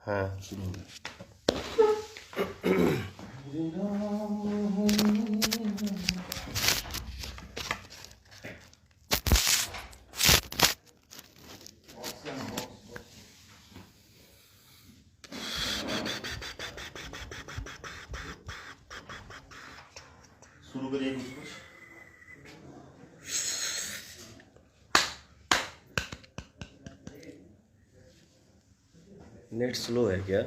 हाँ शुरू हो गया। शुरू करिए कुछ कुछ। नेट स्लो है क्या?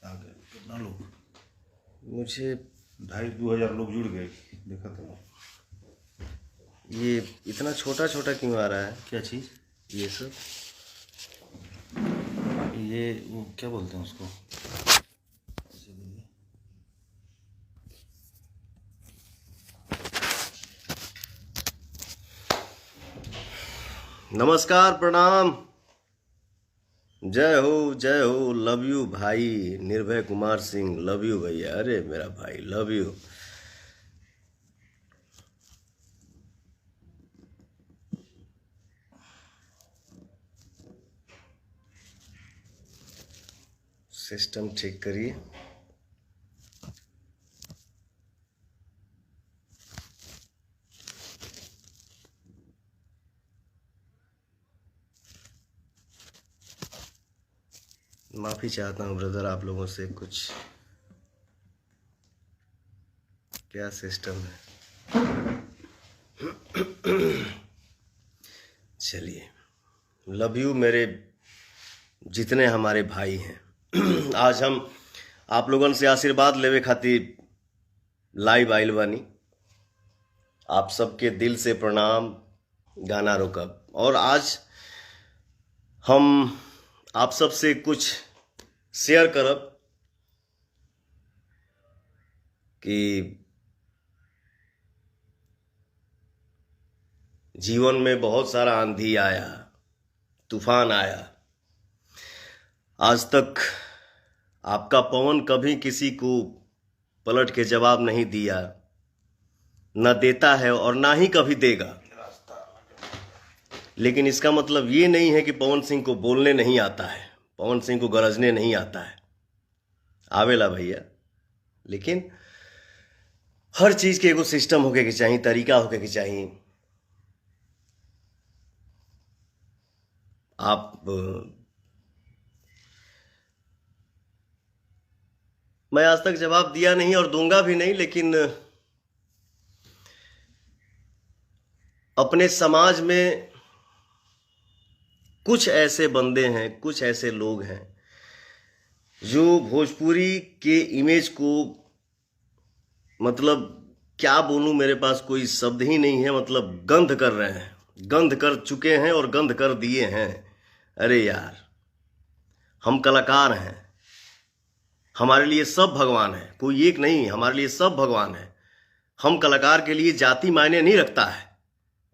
आगे कितना लोग? मुझे 2,500 लोग जुड़ गए, देखा तो। ये इतना छोटा छोटा क्यों आ रहा है क्या चीज़? ये सब? ये वो क्या बोलते हैं उसको? नमस्कार, प्रणाम, जय हो, लव यू भाई। निर्भय कुमार सिंह, लव यू भैया। अरे मेरा भाई, लव यू। सिस्टम ठीक करिए। माफी चाहता हूँ ब्रदर, आप लोगों से। कुछ क्या सिस्टम है। चलिए, लव यू मेरे जितने हमारे भाई हैं। आज हम आप लोगन से आशीर्वाद लेवे खातिर लाइव आइल बानी। आप सबके दिल से प्रणाम, गाना रोकब। और आज हम आप सबसे कुछ शेयर करब कि जीवन में बहुत सारा आंधी आया, तूफान आया। आज तक आपका पवन कभी किसी को पलट के जवाब नहीं दिया, न देता है और ना ही कभी देगा। लेकिन इसका मतलब ये नहीं है कि पवन सिंह को बोलने नहीं आता है, पवन सिंह को गरजने नहीं आता है। आवेला भैया, लेकिन हर चीज के एगो सिस्टम होके के चाहिए, तरीका होके के चाहिए। आप मैं आज तक जवाब दिया नहीं और दूंगा भी नहीं, लेकिन अपने समाज में कुछ ऐसे बंदे हैं, कुछ ऐसे लोग हैं जो भोजपुरी के इमेज को, मतलब क्या बोलूं, मेरे पास कोई शब्द ही नहीं है, मतलब गंध कर रहे हैं, गंध कर चुके हैं और गंध कर दिए हैं। अरे यार, हम कलाकार हैं, हमारे लिए सब भगवान है, कोई एक नहीं, हमारे लिए सब भगवान है। हम कलाकार के लिए जाति मायने नहीं रखता है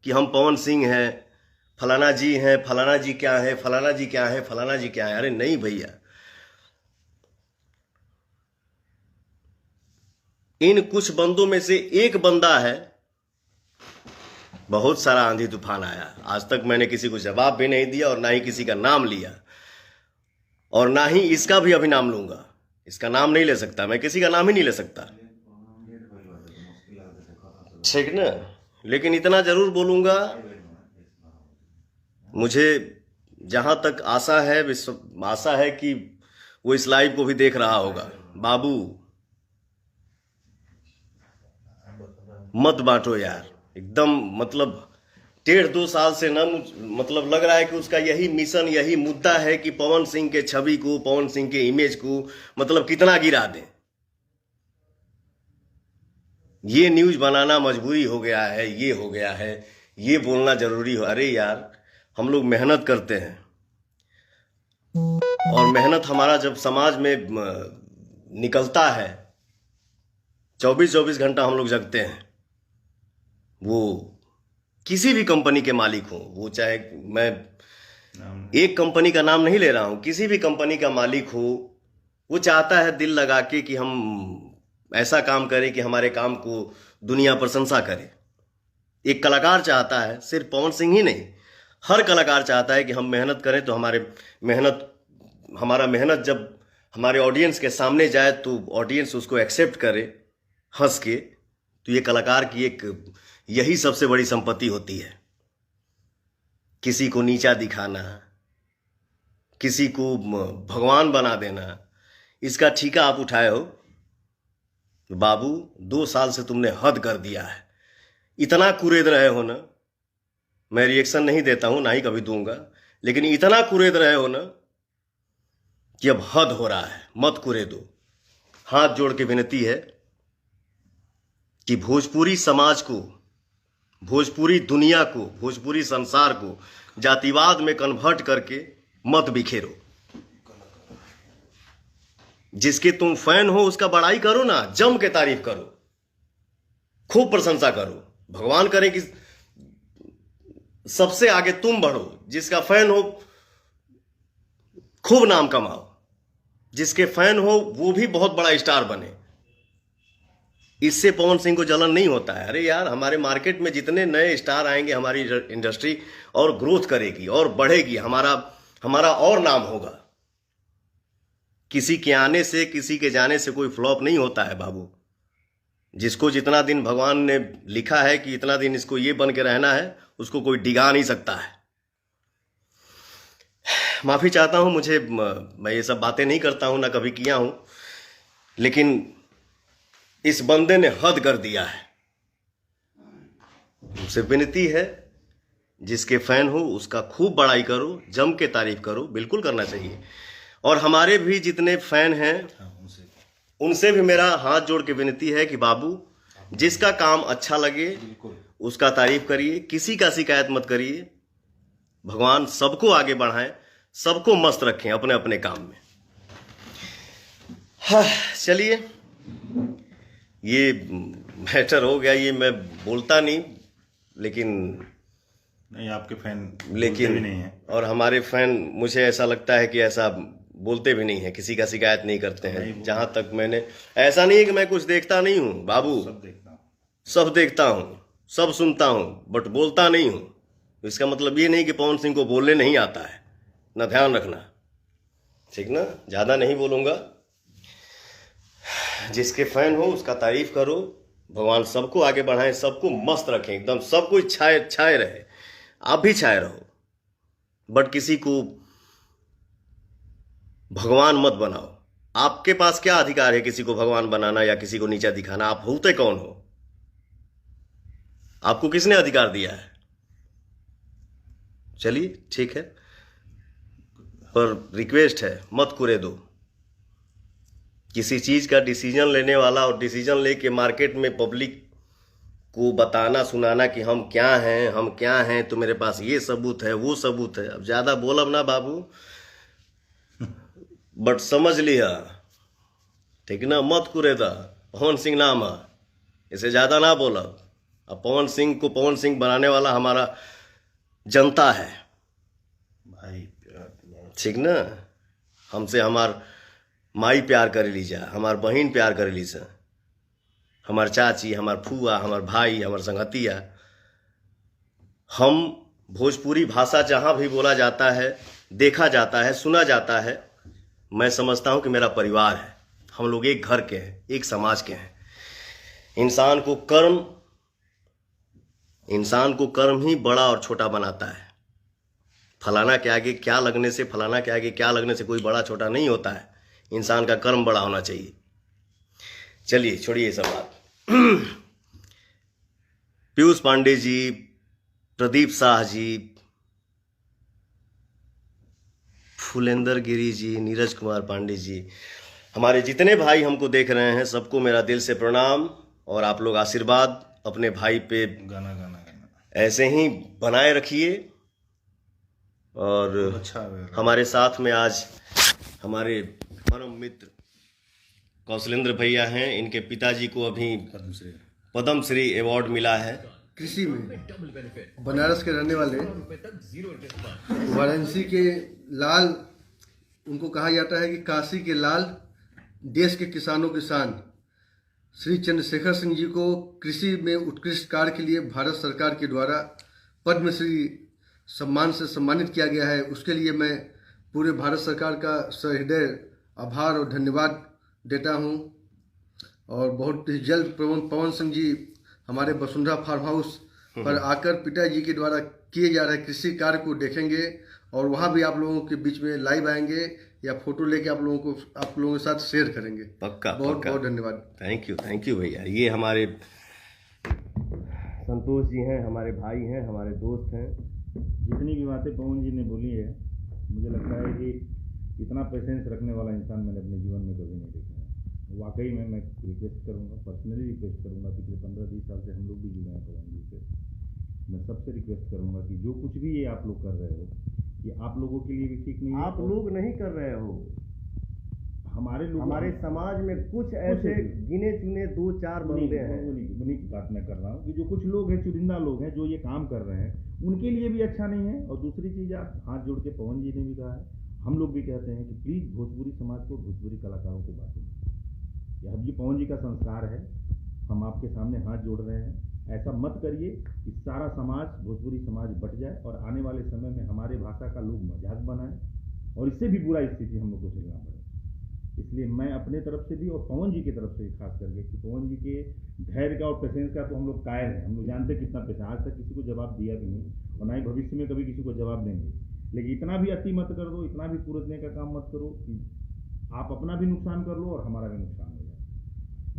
कि हम पवन सिंह हैं, फलाना जी हैं, फलाना जी क्या है, फलाना जी क्या है, फलाना जी क्या है। अरे नहीं भैया, इन कुछ बंदों में से एक बंदा है। बहुत सारा आंधी तूफान आया, आज तक मैंने किसी को जवाब भी नहीं दिया और ना ही किसी का नाम लिया, और ना ही इसका भी अभी नाम लूंगा। इसका नाम नहीं ले सकता, मैं किसी का नाम ही नहीं ले सकता, ठीक ना। लेकिन इतना जरूर बोलूंगा, मुझे जहां तक आशा है, आशा है कि वो इस लाइव को भी देख रहा होगा। बाबू मत बांटो यार, एकदम मतलब 1.5-2 साल से ना, मतलब लग रहा है कि उसका यही मिशन, यही मुद्दा है कि पवन सिंह के छवि को, पवन सिंह के इमेज को मतलब कितना गिरा दें। ये न्यूज बनाना मजबूरी हो गया है, ये हो गया है, ये बोलना जरूरी हो। अरे यार, हम लोग मेहनत करते हैं, और मेहनत हमारा जब समाज में निकलता है, 24-24 घंटा हम लोग जगते हैं। वो किसी भी कंपनी के मालिक हो, वो चाहे, मैं एक कंपनी का नाम नहीं ले रहा हूं, किसी भी कंपनी का मालिक हो, वो चाहता है दिल लगा के कि हम ऐसा काम करें कि हमारे काम को दुनिया प्रशंसा करे। एक कलाकार चाहता है, सिर्फ पवन सिंह ही नहीं, हर कलाकार चाहता है कि हम मेहनत करें तो हमारा मेहनत जब हमारे ऑडियंस के सामने जाए तो ऑडियंस उसको एक्सेप्ट करे हंस के। तो ये कलाकार की एक यही सबसे बड़ी संपत्ति होती है। किसी को नीचा दिखाना, किसी को भगवान बना देना, इसका ठेका आप उठाए हो। बाबू 2 साल से तुमने हद कर दिया है, इतना कुरेद रहे हो ना। मैं रिएक्शन नहीं देता हूं, ना ही कभी दूंगा, लेकिन इतना कुरेद रहे हो ना कि अब हद हो रहा है, मत कुरेदो। हाथ जोड़ के विनती है कि भोजपुरी समाज को, भोजपुरी दुनिया को, भोजपुरी संसार को जातिवाद में कन्वर्ट करके मत बिखेरो। जिसके तुम फैन हो उसका बड़ाई करो ना, जम के तारीफ करो, खूब प्रशंसा करो। भगवान करे कि सबसे आगे तुम बढ़ो। जिसका फैन हो खूब नाम कमाओ, जिसके फैन हो वो भी बहुत बड़ा स्टार बने। इससे पवन सिंह को जलन नहीं होता है। अरे यार, हमारे मार्केट में जितने नए स्टार आएंगे, हमारी इंडस्ट्री और ग्रोथ करेगी और बढ़ेगी, हमारा और नाम होगा। किसी के आने से, किसी के जाने से कोई फ्लॉप नहीं होता है बाबू। जिसको जितना दिन भगवान ने लिखा है कि इतना दिन इसको ये बन के रहना है, उसको कोई डिगा नहीं सकता है। माफी चाहता हूं, मैं ये सब बातें नहीं करता हूं, ना कभी किया हूं, लेकिन इस बंदे ने हद कर दिया है। मुझसे विनती है, जिसके फैन हो उसका खूब बड़ाई करो, जम के तारीफ करो, बिल्कुल करना चाहिए। और हमारे भी जितने फैन हैं उनसे भी मेरा हाथ जोड़ के विनती है कि बाबू, जिसका काम अच्छा लगे उसका तारीफ करिए, किसी का शिकायत मत करिए। भगवान सबको आगे बढ़ाएं, सबको मस्त रखें अपने अपने काम में। हाँ, चलिए, ये मैटर हो गया। ये मैं बोलता नहीं, लेकिन नहीं, आपके फैन लेकिन भी नहीं है। और हमारे फैन, मुझे ऐसा लगता है कि ऐसा बोलते भी नहीं है, किसी का शिकायत नहीं करते हैं। जहां तक मैंने, ऐसा नहीं है कि मैं कुछ देखता नहीं हूं बाबू, सब देखता हूँ, सब देखता हूं, सब सुनता हूं, बट बोलता नहीं हूं। इसका मतलब ये नहीं कि पवन सिंह को बोलने नहीं आता है, ना, ध्यान रखना, ठीक ना। ज्यादा नहीं बोलूंगा। जिसके फैन हो उसका तारीफ करो। भगवान सबको आगे बढ़ाएं, सबको मस्त रखें, एकदम सब कुछ छाए रहे। आप भी छाए रहो, बट किसी को भगवान मत बनाओ। आपके पास क्या अधिकार है किसी को भगवान बनाना या किसी को नीचा दिखाना? आप होते कौन हो? आपको किसने अधिकार दिया है? चलिए, ठीक है, पर रिक्वेस्ट है, मत कुरेदो। किसी चीज का डिसीजन लेने वाला और डिसीजन लेके मार्केट में पब्लिक को बताना सुनाना कि हम क्या हैं, तो मेरे पास ये सबूत है, वो सबूत है। अब ज्यादा बोलब ना बाबू, बट समझ लिया, ठीक ना, मत कुरेदा। पवन सिंह नाम है, इसे ज्यादा ना बोलब। अब पवन सिंह को पवन सिंह बनाने वाला हमारा जनता है भाई, ठीक ना। हमसे हमार माई प्यार कर लीजा, हमार बहन प्यार कर लीजा, हमार चाची, हमार फूआ, हमार भाई, हमार संगतिया। हम भोजपुरी भाषा जहां भी बोला जाता है, देखा जाता है, सुना जाता है, मैं समझता हूं कि मेरा परिवार है। हम लोग एक घर के हैं, एक समाज के हैं। इंसान को कर्म ही बड़ा और छोटा बनाता है। फलाना के आगे क्या लगने से, फलाना के आगे क्या लगने से कोई बड़ा छोटा नहीं होता है। इंसान का कर्म बड़ा होना चाहिए। चलिए, छोड़िए ये सब बात। पीयूष पांडे जी, प्रदीप शाह जी, फुलेंदर गिरी जी, नीरज कुमार पांडे जी, हमारे जितने भाई हमको देख रहे हैं, सबको मेरा दिल से प्रणाम। और आप लोग आशीर्वाद अपने भाई पे गाना ऐसे ही बनाए रखिए। और अच्छा है। हमारे साथ में आज हमारे परम मित्र कौशलेंद्र भैया हैं। इनके पिताजी को अभी पद्म श्री अवार्ड मिला है कृषि में। बनारस के रहने वाले, वाराणसी के लाल, उनको कहा जाता है कि काशी के लाल, देश के किसानों की शान। श्री चंद्रशेखर सिंह जी को कृषि में उत्कृष्ट कार्य के लिए भारत सरकार के द्वारा पद्मश्री सम्मान से सम्मानित किया गया है। उसके लिए मैं पूरे भारत सरकार का सहृदय आभार और धन्यवाद देता हूं। और बहुत ही जल्द पवन सिंह जी हमारे वसुंधरा फार्म हाउस पर आकर पिताजी के द्वारा किए जा रहे कृषि कार्य को देखेंगे और वहां भी आप लोगों के बीच में लाइव आएंगे या फोटो लेके आप लोगों के साथ शेयर करेंगे। पक्का बहुत पक्का। बहुत धन्यवाद। थैंक यू भैया। ये हमारे संतोष जी हैं, हमारे भाई हैं, हमारे दोस्त हैं। जितनी भी बातें पवन जी ने बोली है, मुझे लगता है कि इतना पेशेंस रखने वाला इंसान मैंने अपने जीवन में कभी नहीं देखा है। वाकई में मैं रिक्वेस्ट करूंगा, पर्सनली रिक्वेस्ट करूंगा, पिछले 15-20 साल से हम लोग भी जुड़े हैं पवन जी से। मैं सबसे रिक्वेस्ट करूंगा कि जो कुछ भी ये आप लोग कर रहे हो, ये आप लोगों के लिए भी ठीक नहीं है। आप लोग नहीं कर रहे हो, हमारे लोग, हमारे समाज में कुछ ऐसे गिने चुने 2-4 बंदे हैं। उन्हीं की बात मैं कर रहा हूँ कि जो कुछ लोग हैं, चुनिंदा लोग हैं, जो ये काम कर रहे हैं, उनके लिए भी अच्छा नहीं है। और दूसरी चीज़, आप हाथ जोड़ के पवन जी ने भी कहा है, हम लोग भी कहते हैं कि प्लीज़ भोजपुरी समाज को, भोजपुरी कलाकारों को बांटो। अब ये पवन जी का संस्कार है, हम आपके सामने हाथ जोड़ रहे हैं। ऐसा मत करिए कि सारा समाज, भोजपुरी समाज बट जाए और आने वाले समय में हमारे भाषा का लोग मजाक बनाएं और इससे भी बुरा स्थिति हम लोग को झेलना पड़े। इसलिए मैं अपने तरफ से भी और पवन जी की तरफ से खास करके, कि पवन जी के धैर्य का और पेशेंस का तो हम लोग कायल हैं। हम लोग जानते कितना पेशेंस, आज तक किसी को जवाब दिया भी नहीं और ना ही भविष्य में कभी किसी को जवाब देंगे। लेकिन इतना भी अति मत कर दो, इतना भी कूदने का काम मत करो कि आप अपना भी नुकसान कर लो और हमारा भी नुकसान हो जाए।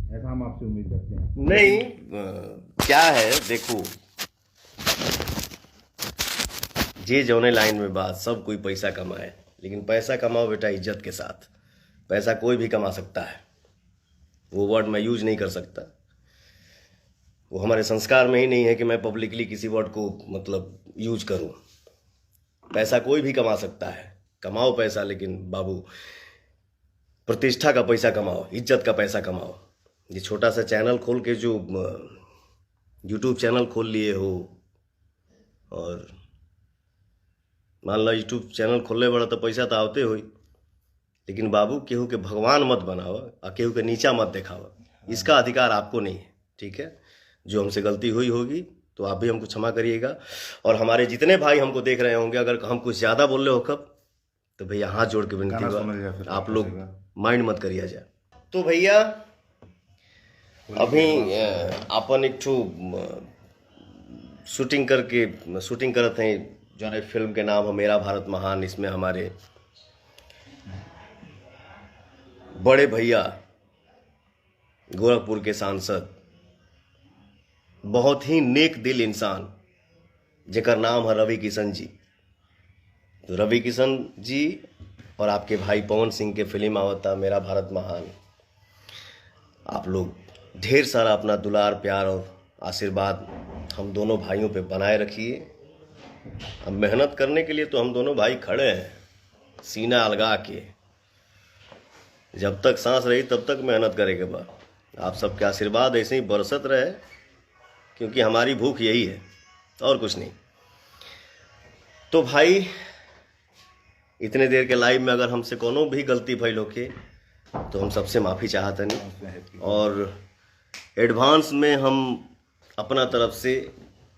ऐसा हम आपसे उम्मीद करते हैं। नहीं, क्या है, देखो, जे जौने लाइन में बात, सब कोई पैसा कमाए, लेकिन पैसा कमाओ बेटा इज्जत के साथ। पैसा कोई भी कमा सकता है, वो वर्ड मैं यूज नहीं कर सकता। वो हमारे संस्कार में ही नहीं है कि मैं पब्लिकली किसी वर्ड को मतलब यूज करूं। पैसा कोई भी कमा सकता है, कमाओ पैसा, लेकिन बाबू प्रतिष्ठा का पैसा कमाओ, इज्जत का पैसा कमाओ। ये छोटा सा चैनल खोल के जो यूट्यूब चैनल खोल लिए हो, और मान लो यूट्यूब चैनल खोलने बड़ा तो पैसा तो आवते हो, लेकिन बाबू केहू के भगवान मत बनाओ और केहू के नीचा मत दिखाओ। इसका अधिकार आपको नहीं है, ठीक है। जो हमसे गलती हुई होगी तो आप भी हमको क्षमा करिएगा। और हमारे जितने भाई हमको देख रहे होंगे, अगर हम कुछ ज़्यादा बोल रहे हो कब, तो भैया हाथ जोड़ के विनती है, आप लोग माइंड मत करिए जाए। तो भैया अभी अपन एक ठो शूटिंग करते हैं, जो है फिल्म के नाम है मेरा भारत महान। इसमें हमारे बड़े भैया गोरखपुर के सांसद, बहुत ही नेक दिल इंसान, जेकर नाम है रवि किशन जी। तो रवि किशन जी और आपके भाई पवन सिंह के फिल्म आवता मेरा भारत महान। आप लोग ढेर सारा अपना दुलार, प्यार और आशीर्वाद हम दोनों भाइयों पे बनाए रखिए। अब मेहनत करने के लिए तो हम दोनों भाई खड़े हैं, सीना अलगा के। जब तक सांस रही तब तक मेहनत करेंगे बा। आप सबके आशीर्वाद ऐसे ही बरसत रहे, क्योंकि हमारी भूख यही है और कुछ नहीं। तो भाई इतने देर के लाइव में अगर हमसे कोनो भी गलती भइल होके तो हम सबसे माफ़ी चाहते नहीं। और एडवांस में हम अपना तरफ से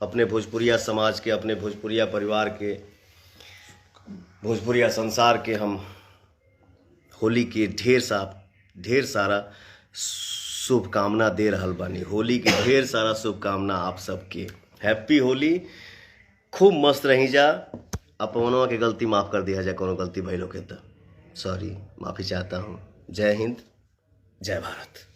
अपने भोजपुरिया समाज के, अपने भोजपुरिया परिवार के, भोजपुरिया संसार के हम होली के ढेर सारा शुभकामना दे रहल बानी। होली के ढेर सारा शुभकामना आप सबके। हैप्पी होली, खूब मस्त रही जा। अपनों के गलती माफ़ कर दिया जाए, कोनो गलती भइल होके तो सॉरी, माफ़ी चाहता हूँ। जय हिंद, जय भारत।